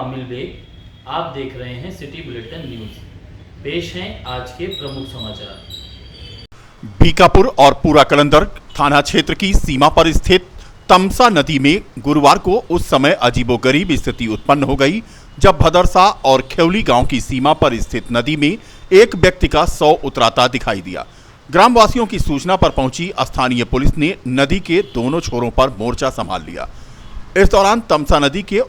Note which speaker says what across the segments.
Speaker 1: कामिल bag. आप देख रहे हैं सिटी बुलेटिन न्यूज। पेश हैं आज के प्रमुख समाचार।
Speaker 2: बीकापुर और पूरा कलंदर थाना क्षेत्र की सीमा पर स्थित तमसा नदी में गुरुवार को उस समय अजीबोगरीब स्थिति उत्पन्न हो गई जब भदरसा और खेवली गांव की सीमा पर स्थित नदी में एक व्यक्ति का शव उतराता दिखाई दिया। ग्रामवासियों की सूचना पर पहुंची स्थानीय पुलिस ने नदी के दोनों छोरों पर मोर्चा संभाल लिया। इस दौरान तमसा नदी के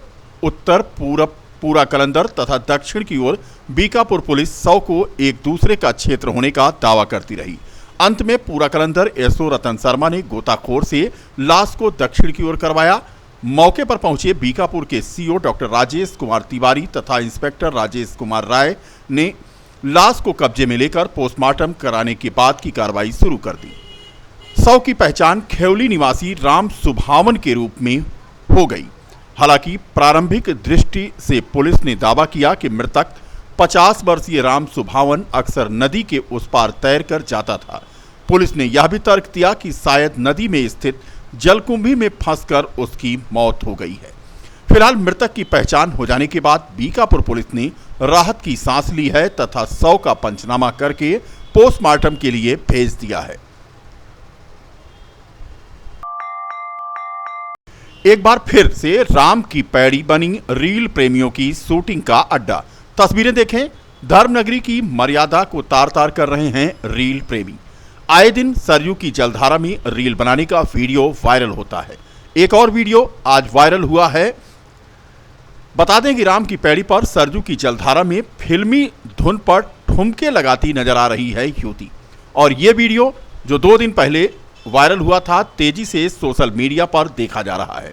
Speaker 2: उत्तर पूरब पूरा कलंदर तथा दक्षिण की ओर बीकापुर पुलिस शव को एक दूसरे का क्षेत्र होने का दावा करती रही। अंत में पूरा कलंदर एसओ रतन शर्मा ने गोताखोर से लाश को दक्षिण की ओर करवाया। मौके पर पहुंचे बीकापुर के सीओ डॉक्टर राजेश कुमार तिवारी तथा इंस्पेक्टर राजेश कुमार राय ने लाश को कब्जे में लेकर पोस्टमार्टम कराने के बाद की कार्रवाई शुरू कर दी। शव की पहचान खेवली निवासी राम सुभावन के रूप में हो गई। हालांकि प्रारंभिक दृष्टि से पुलिस ने दावा किया कि मृतक 50 वर्षीय राम सुभावन अक्सर नदी के उस पार तैरकर जाता था। पुलिस ने यह भी तर्क दिया कि शायद नदी में स्थित जलकुंभी में फंसकर उसकी मौत हो गई है। फिलहाल मृतक की पहचान हो जाने के बाद बीकापुर पुलिस ने राहत की सांस ली है तथा शव का पंचनामा करके पोस्टमार्टम के लिए भेज दिया है। एक बार फिर से राम की पैड़ी बनी रील प्रेमियों की शूटिंग का अड्डा। तस्वीरें देखें, धर्मनगरी की मर्यादा को तार तार कर रहे हैं रील प्रेमी। आए दिन सरयू की जलधारा में रील बनाने का वीडियो वायरल होता है। एक और वीडियो आज वायरल हुआ है। बता दें कि राम की पैड़ी पर सरयू की जलधारा में फिल्मी धुन पर ठुमके लगाती नजर आ रही है युवती। और ये वीडियो जो 2 दिन पहले वायरल हुआ था, तेजी से सोशल मीडिया पर देखा जा रहा है।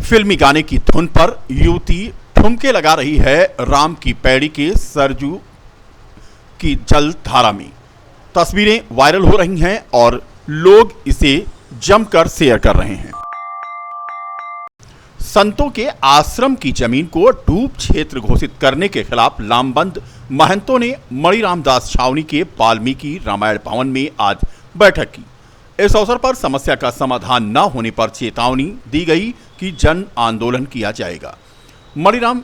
Speaker 2: फिल्मी गाने की धुन पर युवती ठुमके लगा रही है राम की पैड़ी के सरयू की जलधारा में। तस्वीरें वायरल हो रही हैं और लोग इसे जमकर शेयर कर रहे हैं। संतों के आश्रम की जमीन को डूब क्षेत्र घोषित करने के खिलाफ लामबंद महंतों ने मणिराम दास छावनी के वाल्मीकि रामायण भवन में आज बैठक की। इस अवसर पर समस्या का समाधान न होने पर चेतावनी दी गई कि जन आंदोलन किया जाएगा। मणिराम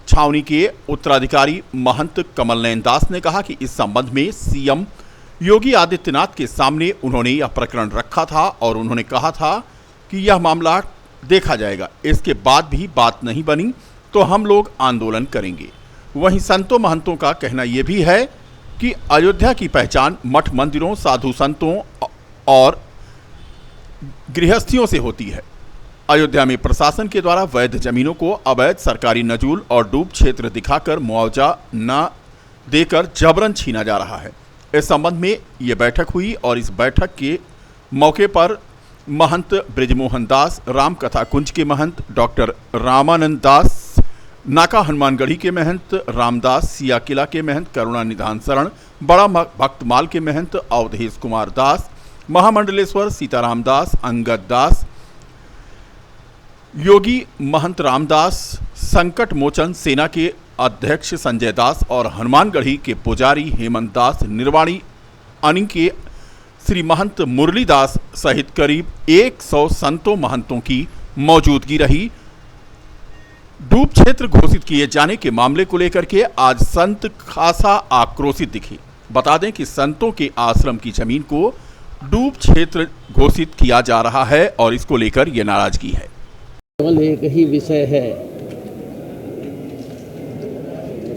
Speaker 2: छावनी के उत्तराधिकारी महंत कमल नयन दास ने कहा कि इस संबंध में सीएम योगी आदित्यनाथ के सामने उन्होंने यह प्रकरण रखा था और उन्होंने कहा था कि यह मामला देखा जाएगा। इसके बाद भी बात नहीं बनी तो हम लोग आंदोलन करेंगे। वहीं संतों महंतों का कहना यह भी है कि अयोध्या की पहचान मठ मंदिरों, साधु संतों और गृहस्थियों से होती है। अयोध्या में प्रशासन के द्वारा वैध जमीनों को अवैध सरकारी नजूल और डूब क्षेत्र दिखाकर मुआवजा न देकर जबरन छीना जा रहा है। इस संबंध में ये बैठक हुई और इस बैठक के मौके पर महंत ब्रिजमोहन दास, राम कथा कुंज के महंत डॉक्टर रामानंद दास, नाका हनुमानगढ़ी के महंत रामदास, सिया किला के महंत करुणा निधान शरण, बड़ा भक्तमाल के महंत अवधेश कुमार दास, महामंडलेश्वर सीताराम दास, अंगद दास, योगी महंत रामदास, संकट मोचन सेना के अध्यक्ष संजय दास और हनुमानगढ़ी के पुजारी हेमंत दास, निर्वाणी अनि के श्री महंत मुरलीदास सहित करीब 100 संतों महंतों की मौजूदगी रही। डूब क्षेत्र घोषित किए जाने के मामले को लेकर के आज संत खासा आक्रोशित दिखे। बता दें कि संतों के आश्रम की जमीन को डूब क्षेत्र घोषित किया जा रहा है और इसको लेकर यह नाराजगी है।
Speaker 3: केवल एक ही विषय है,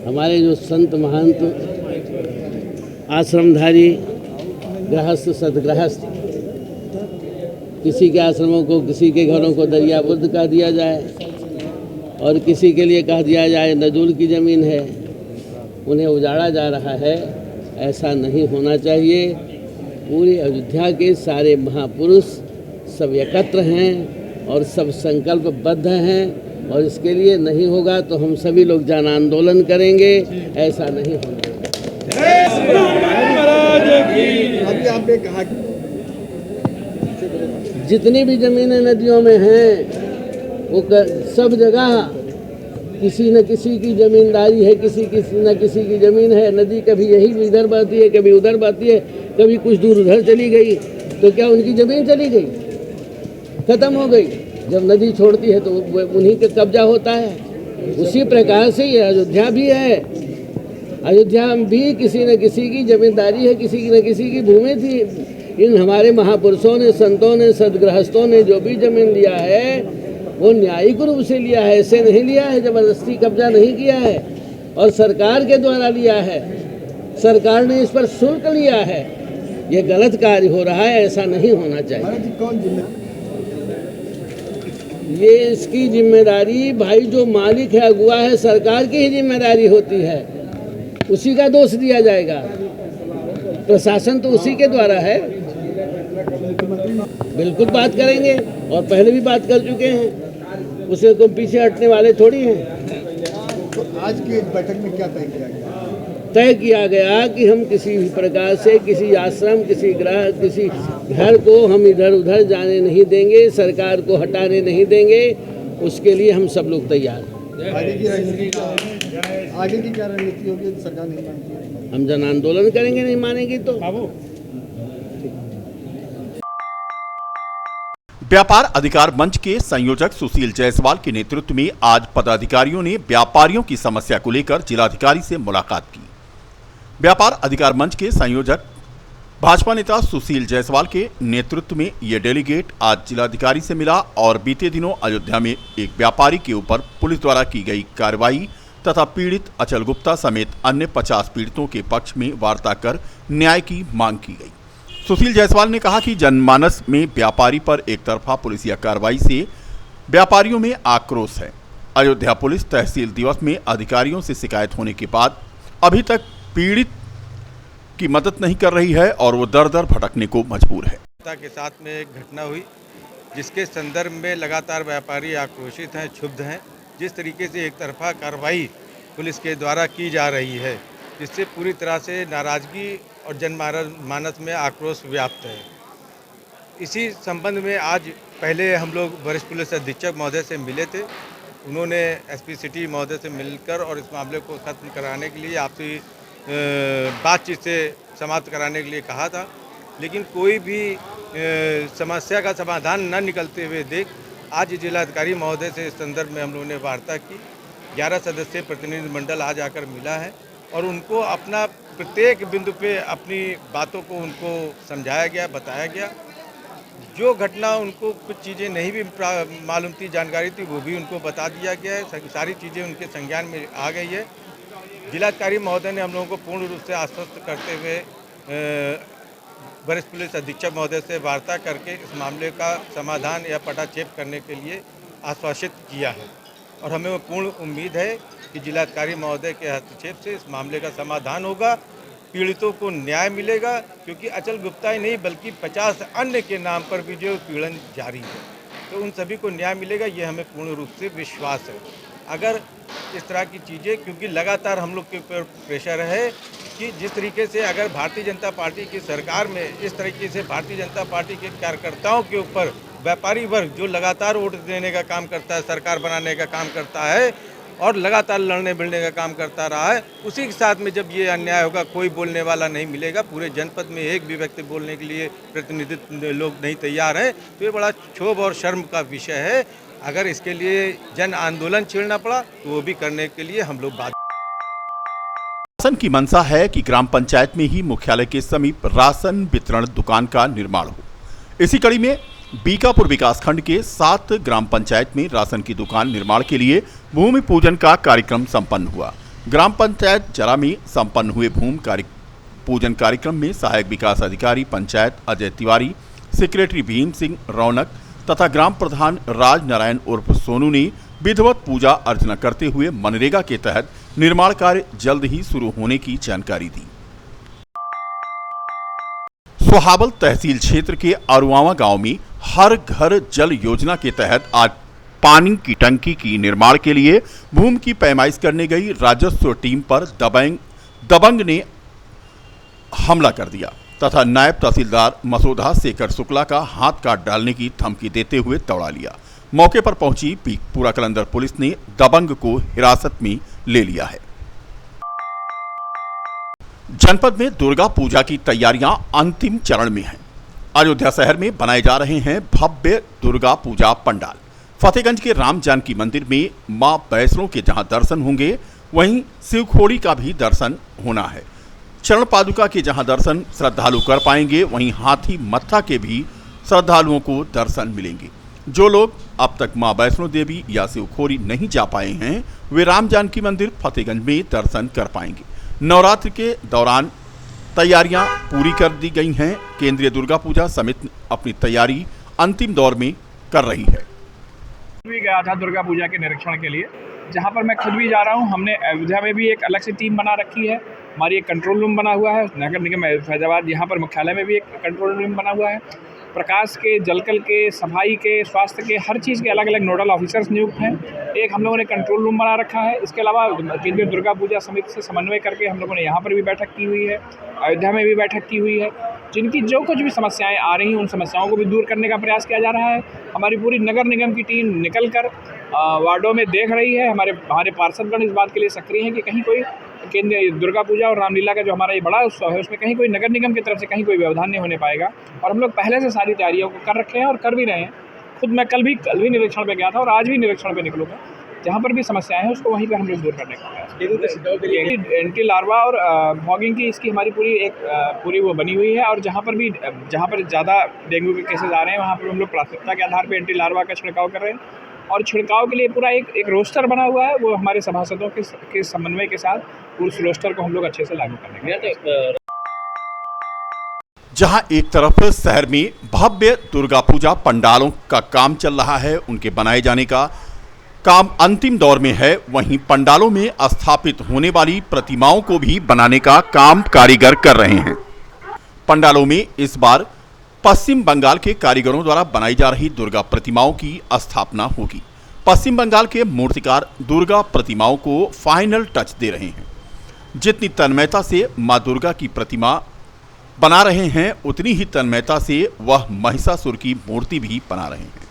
Speaker 3: हमारे जो संत महंत आश्रमधारी गृहस्थ सदगृहस्थ, किसी के आश्रमों को, किसी के घरों को दरियाबुद्ध कह दिया जाए और किसी के लिए कह दिया जाए नजूल की ज़मीन है, उन्हें उजाड़ा जा रहा है। ऐसा नहीं होना चाहिए। पूरे अयोध्या के सारे महापुरुष सब एकत्र हैं और सब संकल्पबद्ध हैं और इसके लिए नहीं होगा तो हम सभी लोग जन आंदोलन करेंगे। ऐसा नहीं होगा।
Speaker 4: अभी आपने कहा
Speaker 3: जितनी भी जमीनें नदियों में हैं वो सब जगह किसी न किसी की जमींदारी है, किसी न किसी की ज़मीन है। नदी कभी यही इधर बहती है, कभी उधर बहती है, कभी कुछ दूर उधर चली गई, तो क्या उनकी ज़मीन चली गई, ख़त्म हो गई? जब नदी छोड़ती है तो उन्हीं का कब्जा होता है। उसी प्रकार से ये अयोध्या भी है। अयोध्या भी किसी न किसी की जमींदारी है, किसी न किसी की भूमि थी। इन हमारे महापुरुषों ने, संतों ने, सदगृहस्थों ने जो भी जमीन लिया है वो न्यायिक रूप से लिया है, ऐसे नहीं लिया है, जबरदस्ती कब्जा नहीं किया है। और सरकार के द्वारा लिया है, सरकार ने इस पर शुल्क लिया है। ये गलत कार्य हो रहा है, ऐसा नहीं होना चाहिए।
Speaker 4: कौन जिम्मेदार?
Speaker 3: ये इसकी जिम्मेदारी भाई जो मालिक है, अगुआ है, सरकार की ही जिम्मेदारी होती है। उसी का दोष दिया जाएगा। प्रशासन तो उसी के द्वारा है। बिल्कुल बात करेंगे और पहले भी बात कर चुके हैं। उसे तो पीछे हटने वाले थोड़ी हैं।
Speaker 4: तो आज की इस बैठक में क्या तय किया गया?
Speaker 3: तय किया गया कि हम किसी भी प्रकार से किसी आश्रम, किसी ग्रह, किसी घर को हम इधर उधर जाने नहीं देंगे, सरकार को हटाने नहीं देंगे। उसके लिए हम सब लोग तैयार हैं।
Speaker 4: आगे की क्या रणनीति होगी? सरकार नहीं मानती है,
Speaker 3: हम जन आंदोलन करेंगे, नहीं मानेंगे तो।
Speaker 2: व्यापार अधिकार मंच के संयोजक सुशील जायसवाल के नेतृत्व में आज पदाधिकारियों ने व्यापारियों की समस्या को लेकर जिलाधिकारी से मुलाकात की। व्यापार अधिकार मंच के संयोजक भाजपा नेता सुशील जायसवाल के नेतृत्व में यह डेलीगेट आज जिलाधिकारी से मिला और बीते दिनों अयोध्या में एक व्यापारी के ऊपर पुलिस द्वारा की गई कार्रवाई तथा पीड़ित अचल गुप्ता समेत अन्य 50 पीड़ितों के पक्ष में वार्ता कर न्याय की मांग की गई। सुशील जायसवाल ने कहा कि जनमानस में व्यापारी पर एक तरफा पुलिसिया कार्रवाई से व्यापारियों में आक्रोश है। अयोध्या पुलिस तहसील दिवस में अधिकारियों से शिकायत होने के बाद अभी तक पीड़ित की मदद नहीं कर रही है और वो दर दर भटकने को मजबूर है।
Speaker 5: के साथ में एक घटना हुई जिसके संदर्भ में लगातार व्यापारी आक्रोशित हैं, क्षुब्ध हैं। जिस तरीके से एक तरफा कार्रवाई पुलिस के द्वारा की जा रही है, जिससे पूरी तरह से नाराजगी और जनमानस में आक्रोश व्याप्त है। इसी संबंध में आज पहले हम लोग वरिष्ठ पुलिस अधीक्षक महोदय से मिले थे। उन्होंने एसपी सिटी महोदय से मिलकर और इस मामले को खत्म कराने के लिए आपसी बातचीत से समाप्त कराने के लिए कहा था, लेकिन कोई भी समस्या का समाधान न निकलते हुए देख आज जिलाधिकारी महोदय से इस संदर्भ में हम लोगों ने वार्ता की। 11 सदस्यीय प्रतिनिधिमंडल आज आकर मिला है और उनको अपना प्रत्येक बिंदु पे अपनी बातों को उनको समझाया गया, बताया गया। जो घटना उनको कुछ चीज़ें नहीं भी मालूम थी, जानकारी थी, वो भी उनको बता दिया गया है। सारी चीज़ें उनके संज्ञान में आ गई है। जिलाधिकारी महोदय ने हम लोगों को पूर्ण रूप से आश्वस्त करते हुए वरिष्ठ पुलिस अधीक्षक महोदय से वार्ता करके इस मामले का समाधान या पटाक्षेप करने के लिए आश्वासित किया है और हमें वो पूर्ण उम्मीद है कि जिलाधिकारी महोदय के हस्तक्षेप से इस मामले का समाधान होगा, पीड़ितों को न्याय मिलेगा। क्योंकि अचल गुप्ता ही नहीं बल्कि 50 अन्य के नाम पर भी जो पीड़न जारी है, तो उन सभी को न्याय मिलेगा, ये हमें पूर्ण रूप से विश्वास है। अगर इस तरह की चीज़ें, क्योंकि लगातार हम लोग के ऊपर प्रेशर है कि जिस तरीके से अगर भारतीय जनता पार्टी की सरकार में इस तरीके से भारतीय जनता पार्टी के कार्यकर्ताओं के ऊपर व्यापारी वर्ग जो लगातार वोट देने का काम करता है, सरकार बनाने का काम करता है और लगातार लड़ने भिड़ने का काम करता रहा है, उसी के साथ में जब ये अन्याय होगा, कोई बोलने वाला नहीं मिलेगा। पूरे जनपद में एक भी व्यक्ति बोलने के लिए प्रतिनिधित्व लोग नहीं तैयार हैं, तो ये बड़ा क्षोभ और शर्म का विषय है। अगर इसके लिए जन आंदोलन छेड़ना पड़ा तो वो भी करने के लिए हम लोग बात।
Speaker 2: शासन की मंशा है कि ग्राम पंचायत में ही मुख्यालय के समीप राशन वितरण दुकान का निर्माण हो। इसी कड़ी में बीकापुर विकासखंड के 7 ग्राम पंचायत में राशन की दुकान निर्माण के लिए भूमि पूजन का कार्यक्रम संपन्न हुआ। ग्राम पंचायत जरा में संपन्न हुए भूमि पूजन कार्यक्रम में सहायक विकास अधिकारी पंचायत अजय तिवारी, सेक्रेटरी भीम सिंह रौनक तथा ग्राम प्रधान राज नारायण उर्फ सोनू ने विधिवत पूजा अर्चना करते हुए मनरेगा के तहत निर्माण कार्य जल्द ही शुरू होने की जानकारी दी। सोहावल तहसील क्षेत्र के अरुआवा गांव में हर घर जल योजना के तहत आज पानी की टंकी की निर्माण के लिए भूमि की पैमाइश करने गई राजस्व टीम पर दबंग ने हमला कर दिया तथा नायब तहसीलदार मसोधा शेखर शुक्ला का हाथ काट डालने की धमकी देते हुए दौड़ा लिया। मौके पर पहुंची पूरा कलंदर पुलिस ने दबंग को हिरासत में ले लिया है। जनपद में दुर्गा पूजा की तैयारियां अंतिम चरण में हैं। अयोध्या शहर में बनाए जा रहे हैं भव्य दुर्गा पूजा पंडाल। फतेहगंज के राम जानकी मंदिर में मां वैष्णो के जहां दर्शन होंगे, वहीं शिवखोड़ी का भी दर्शन होना है। चरण पादुका के जहां दर्शन श्रद्धालु कर पाएंगे, वहीं हाथी मत्था के भी श्रद्धालुओं को दर्शन मिलेंगे। जो लोग अब तक मां वैष्णो देवी या शिवखोड़ी नहीं जा पाए हैं, वे राम जानकी मंदिर फतेहगंज में दर्शन कर पाएंगे। नवरात्र के दौरान तैयारियां पूरी कर दी गई हैं। केंद्रीय दुर्गा पूजा समिति अपनी तैयारी अंतिम दौर में कर रही है।
Speaker 6: भी गया था दुर्गा पूजा के निरीक्षण के लिए, जहां पर मैं खुद भी जा रहा हूं। हमने अयोध्या में भी एक अलग से टीम बना रखी है। हमारी एक कंट्रोल रूम बना हुआ है नगर निगम फैजाबाद, यहाँ पर मुख्यालय में भी एक कंट्रोल रूम बना हुआ है। प्रकाश के, जलकल के, सफाई के, स्वास्थ्य के, हर चीज़ के अलग अलग नोडल ऑफिसर्स नियुक्त हैं। एक हम लोगों ने कंट्रोल रूम बना रखा है। इसके अलावा केंद्रीय दुर्गा पूजा समिति से समन्वय करके हम लोगों ने यहाँ पर भी बैठक की हुई है, अयोध्या में भी बैठक की हुई है। जिनकी जो कुछ भी समस्याएं आ रही हैं, उन समस्याओं को भी दूर करने का प्रयास किया जा रहा है। हमारी पूरी नगर निगम की टीम निकल कर वार्डों में देख रही है। हमारे पार्षदगण इस बात के लिए सक्रिय हैं कि कहीं कोई केंद्रीय दुर्गा पूजा और रामलीला का जो हमारा ये बड़ा उत्सव है, उसमें कहीं कोई नगर निगम की तरफ से कहीं कोई व्यवधान नहीं होने पाएगा। और हम लोग पहले से सारी तैयारियों को कर रखे हैं और कर भी रहे हैं। खुद मैं कल भी निरीक्षण पे गया था और आज भी निरीक्षण पे निकलूंगा। जहाँ पर भी समस्याएं हैं उसको वहीं पे हम लोग दूर करने का प्रयास। एंटी लार्वा और फॉगिंग की इसकी हमारी पूरी वो बनी हुई है। और जहाँ पर ज़्यादा डेंगू के केसेस आ रहे हैं, वहाँ पर हम लोग प्राथमिकता के आधार पर एंटी लार्वा का छिड़काव कर रहे हैं। और छिड़काव के लिए पूरा एक रोस्टर बना हुआ है, वो हमारे सभासदों के समन्वय के साथ उस रोस्टर को हम लोग अच्छे से लागू करेंगे।
Speaker 2: जहां एक तरफ शहर में भव्य दुर्गा पूजा पंडालों का काम चल रहा है, उनके बनाए जाने का काम अंतिम दौर में है, वहीं पंडालों में स्थापित होने वाली प्रतिमाओं को भी बनाने का काम कारीगर कर रहे हैं। पंडालों में इस बार पश्चिम बंगाल के कारीगरों द्वारा बनाई जा रही दुर्गा प्रतिमाओं की स्थापना होगी। पश्चिम बंगाल के मूर्तिकार दुर्गा प्रतिमाओं को फाइनल टच दे रहे हैं। जितनी तन्मयता से मां दुर्गा की प्रतिमा बना रहे हैं, उतनी ही तन्मयता से वह महिषासुर की मूर्ति भी बना रहे हैं।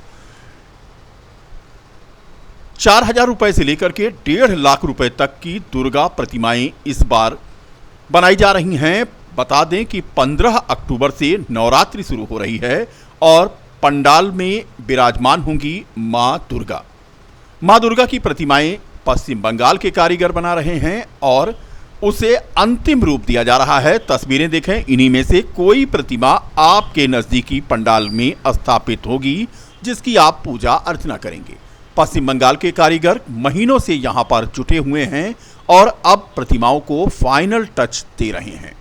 Speaker 2: 4,000 रुपए से लेकर के 1.5 लाख रुपए तक की दुर्गा प्रतिमाएं इस बार बनाई जा रही हैं। बता दें कि 15 अक्टूबर से नवरात्रि शुरू हो रही है और पंडाल में विराजमान होंगी मां दुर्गा। मां दुर्गा की प्रतिमाएं पश्चिम बंगाल के कारीगर बना रहे हैं और उसे अंतिम रूप दिया जा रहा है। तस्वीरें देखें, इन्हीं में से कोई प्रतिमा आपके नजदीकी पंडाल में स्थापित होगी जिसकी आप पूजा अर्चना करेंगे। पश्चिम बंगाल के कारीगर महीनों से यहां पर जुटे हुए हैं और अब प्रतिमाओं को फाइनल टच दे रहे हैं।